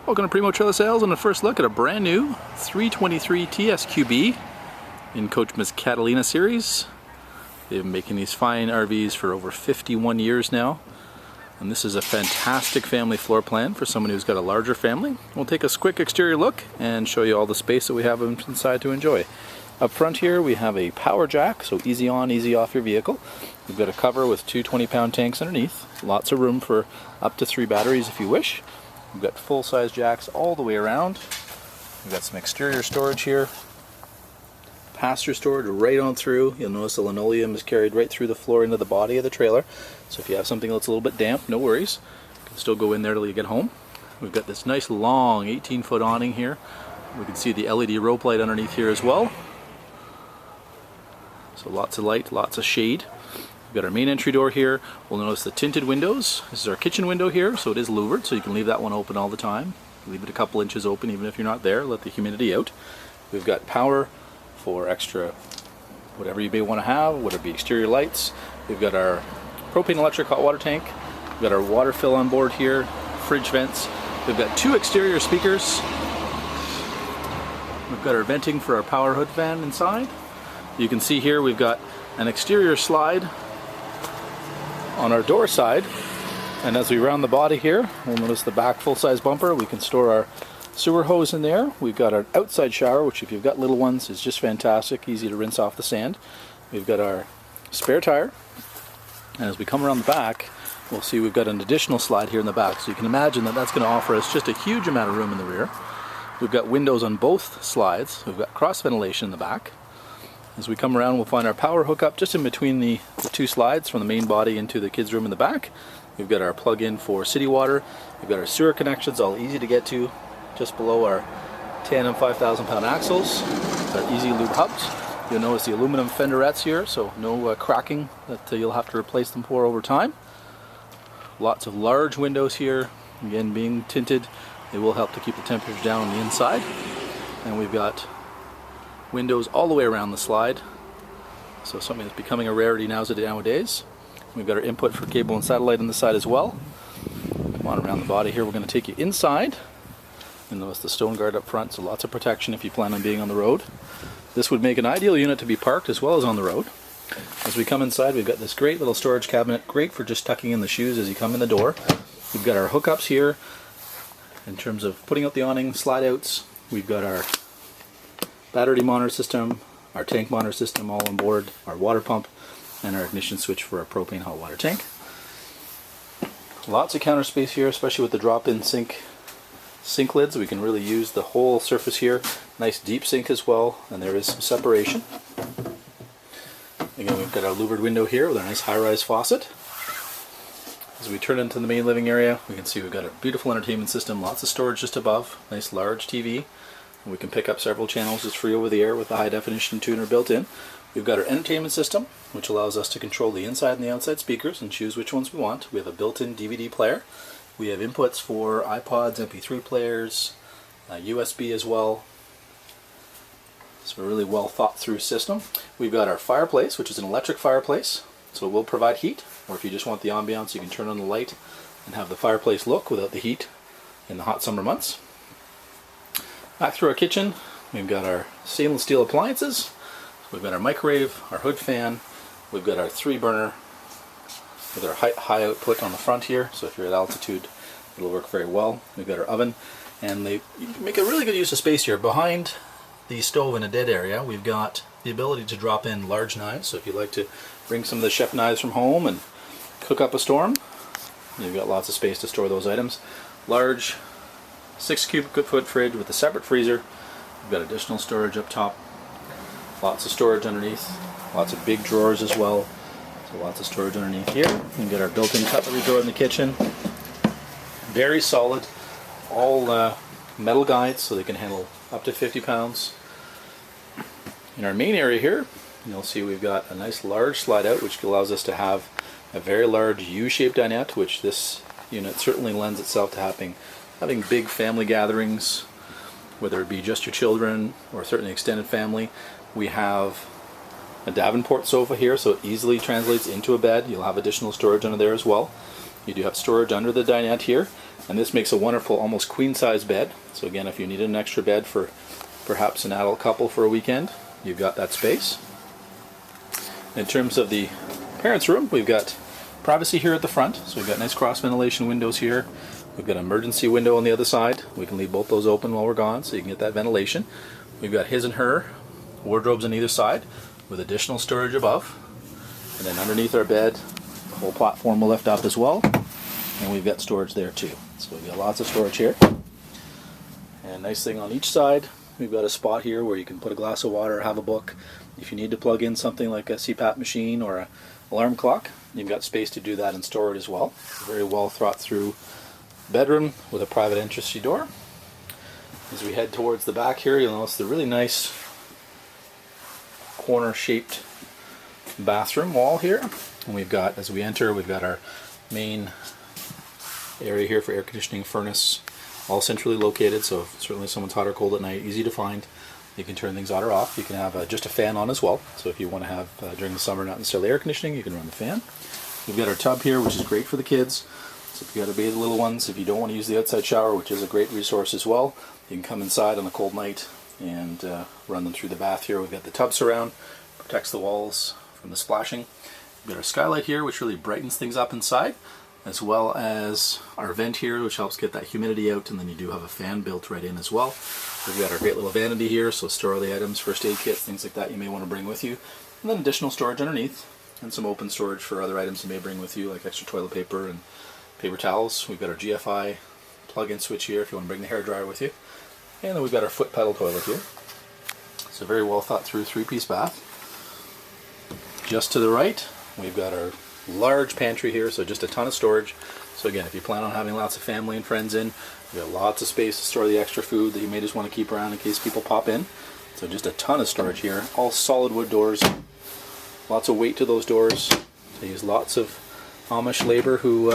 Welcome to Primo Trailer Sales and a first look at a brand new 323Tsqb in Coachmen Catalina series. They've been making these fine RVs for over 51 years now. And this is a fantastic family floor plan for someone who's got a larger family. We'll take a quick exterior look and show you all the space that we have inside to enjoy. Up front here we have a power jack, so easy on, easy off your vehicle. We've got a cover with two 20-pound tanks underneath. Lots of room for up to 3 batteries if you wish. We've got full-size jacks all the way around. We've got some exterior storage here. Passenger storage right on through. You'll notice the linoleum is carried right through the floor into the body of the trailer. So if you have something that's a little bit damp, no worries. You can still go in there till you get home. We've got this nice long 18-foot awning here. We can see the LED rope light underneath here as well. So lots of light, lots of shade. We've got our main entry door here. We'll notice the tinted windows. This is our kitchen window here, so it is louvered, so you can leave that one open all the time. Leave it a couple inches open even if you're not there. Let the humidity out. We've got power for extra whatever you may want to have, whether it be exterior lights. We've got our propane electric hot water tank. We've got our water fill on board here, fridge vents. We've got 2 exterior speakers. We've got our venting for our power hood fan inside. You can see here we've got an exterior slide on our door side, and as we round the body here, we'll notice the back full-size bumper. We can store our sewer hose in there. We've got our outside shower, which if you've got little ones is just fantastic, easy to rinse off the sand. We've got our spare tire, and as we come around the back, we'll see we've got an additional slide here in the back, so you can imagine that that's going to offer us just a huge amount of room in the rear. We've got windows on both slides. We've got cross ventilation in the back. As we come around, we'll find our power hookup just in between the 2 slides from the main body into the kids' room in the back. We've got our plug-in for city water. We've got our sewer connections, all easy to get to, just below our 10 and 5,000 pound axles. Our easy lube hubs. You'll notice the aluminum fenderettes here, so no cracking that you'll have to replace them for over time. Lots of large windows here, again being tinted. They will help to keep the temperature down on the inside. And we've got windows all the way around the slide, so something that's becoming a rarity nowadays. We've got our input for cable and satellite on the side as well. Come on around the body here, we're going to take you inside. And notice the stone guard up front, so lots of protection if you plan on being on the road. This would make an ideal unit to be parked as well as on the road. As we come inside, we've got this great little storage cabinet, great for just tucking in the shoes as you come in the door. We've got our hookups here in terms of putting out the awning, slide outs. We've got our battery monitor system, our tank monitor system all on board, our water pump, and our ignition switch for our propane hot water tank. Lots of counter space here, especially with the drop-in sink lids. We can really use the whole surface here. Nice deep sink as well, and there is some separation. Again, we've got our louvered window here with a nice high-rise faucet. As we turn into the main living area, we can see we've got a beautiful entertainment system, lots of storage just above, nice large TV. We can pick up several channels just free over the air with the high definition tuner built in. We've got our entertainment system, which allows us to control the inside and the outside speakers and choose which ones we want. We have a built-in DVD player. We have inputs for iPods, MP3 players, USB as well. So a really well thought through system. We've got our fireplace, which is an electric fireplace, so it will provide heat. Or if you just want the ambiance, you can turn on the light and have the fireplace look without the heat in the hot summer months. Back through our kitchen, we've got our stainless steel appliances. We've got our microwave, our hood fan. We've got our 3-burner with our high output on the front here, so if you're at altitude, it'll work very well. We've got our oven, and they make a really good use of space here. Behind the stove in a dead area, we've got the ability to drop in large knives, so if you'd like to bring some of the chef knives from home and cook up a storm, you've got lots of space to store those items. Large 6 cubic foot fridge with a separate freezer. We've got additional storage up top. Lots of storage underneath. Lots of big drawers as well. So lots of storage underneath here. We've got our built-in cutlery drawer in the kitchen. Very solid. All metal guides, so they can handle up to 50 pounds. In our main area here, you'll see we've got a nice large slide out, which allows us to have a very large U-shaped dinette, which this unit certainly lends itself to having big family gatherings, whether it be just your children or certainly extended family. We have a Davenport sofa here, so it easily translates into a bed. You'll have additional storage under there as well. You do have storage under the dinette here, And this makes a wonderful, almost queen-size bed. So again, if you needed an extra bed for perhaps an adult couple for a weekend, you've got that space. In terms of the parents' room, we've got privacy here at the front. So we've got nice cross ventilation windows here. We've got an emergency window on the other side. We can leave both those open while we're gone so you can get that ventilation. We've got his and her wardrobes on either side with additional storage above. And then underneath our bed, the whole platform will lift up as well. And we've got storage there too. So we've got lots of storage here. And nice thing on each side, we've got a spot here where you can put a glass of water or have a book. If you need to plug in something like a CPAP machine or an alarm clock, you've got space to do that and store it as well. Very well thought through bedroom with a private entry door. As we head towards the back here, you'll notice the really nice corner shaped bathroom wall here. And we've got, as we enter, we've got our main area here for air conditioning, furnace, all centrally located, so certainly if someone's hot or cold at night, easy to find. You can turn things on or off. You can have just a fan on as well, so if you want to have during the summer not necessarily air conditioning, you can run the fan. We've got our tub here, which is great for the kids. So if you got to bathe the little ones, if you don't want to use the outside shower, which is a great resource as well, you can come inside on a cold night and run them through the bath here. We've got the tub surround, protects the walls from the splashing. We've got our skylight here, which really brightens things up inside, as well as our vent here, which helps get that humidity out, and then you do have a fan built right in as well. We've got our great little vanity here, so store all the items, first aid kits, things like that you may want to bring with you. And then additional storage underneath, and some open storage for other items you may bring with you, like extra toilet paper and paper towels. We've got our GFI plug-in switch here if you want to bring the hairdryer with you. And then we've got our foot pedal toilet here. It's a very well thought through 3-piece bath. Just to the right, we've got our large pantry here, so just a ton of storage. So again, if you plan on having lots of family and friends in, you've got lots of space to store the extra food that you may just want to keep around in case people pop in. So just a ton of storage here. All solid wood doors. Lots of weight to those doors. They use lots of Amish labor who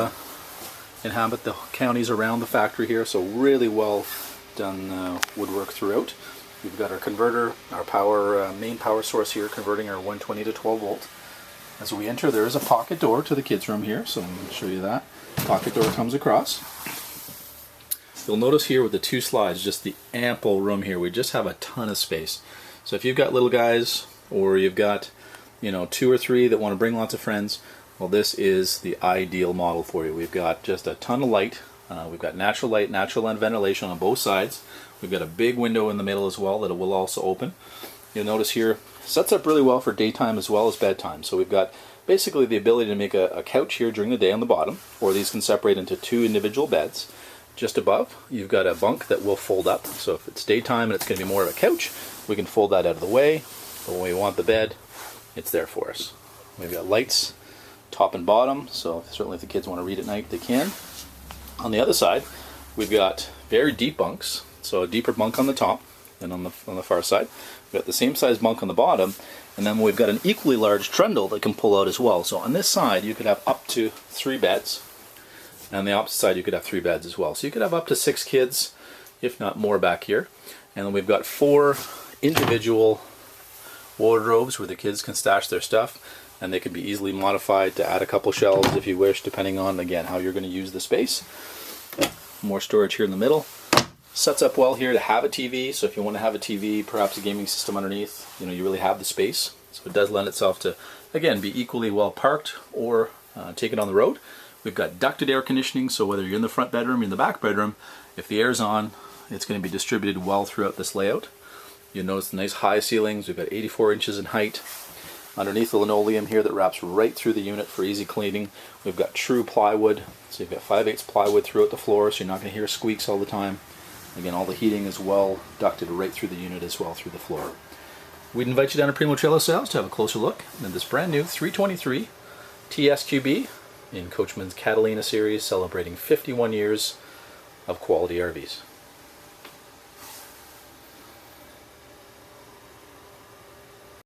inhabit the counties around the factory here, so really well done woodwork throughout. We've got our converter, our main power source here, converting our 120 to 12 volt. As we enter, there is a pocket door to the kids' room here, so I'm going to show you that. Pocket door comes across. You'll notice here with the two slides, just the ample room here. We just have a ton of space. So if you've got little guys, or you've got, you know, 2 or 3 that want to bring lots of friends, well, this is the ideal model for you. We've got just a ton of light. We've got natural light, natural ventilation on both sides. We've got a big window in the middle as well that it will also open. You'll notice here, sets up really well for daytime as well as bedtime. So we've got basically the ability to make a couch here during the day on the bottom, or these can separate into 2 individual beds. Just above, you've got a bunk that will fold up. So if it's daytime and it's going to be more of a couch, we can fold that out of the way. But when we want the bed, it's there for us. We've got lights top and bottom, so certainly if the kids want to read at night, they can. On the other side, we've got very deep bunks, so a deeper bunk on the top than on the far side. We've got the same size bunk on the bottom, and then we've got an equally large trundle that can pull out as well. So on this side, you could have up to 3 beds, and on the opposite side, you could have 3 beds as well. So you could have up to 6 kids, if not more, back here. And then we've got 4 individual wardrobes where the kids can stash their stuff, and they can be easily modified to add a couple shelves if you wish, depending on, again, how you're going to use the space. More storage here in the middle. Sets up well here to have a TV, so if you want to have a TV, perhaps a gaming system underneath, you know, you really have the space. So it does lend itself to, again, be equally well parked or take it on the road. We've got ducted air conditioning, so whether you're in the front bedroom or in the back bedroom, if the air's on, it's going to be distributed well throughout this layout. You'll notice the nice high ceilings. We've got 84 inches in height. Underneath the linoleum here that wraps right through the unit for easy cleaning. We've got true plywood, so you've got 5/8 plywood throughout the floor, so you're not going to hear squeaks all the time. Again, all the heating is well ducted right through the unit as well through the floor. We'd invite you down to Primo Trailer Sales to have a closer look at this brand new 323 Tsqb in Coachmen's Catalina series, celebrating 51 years of quality RVs.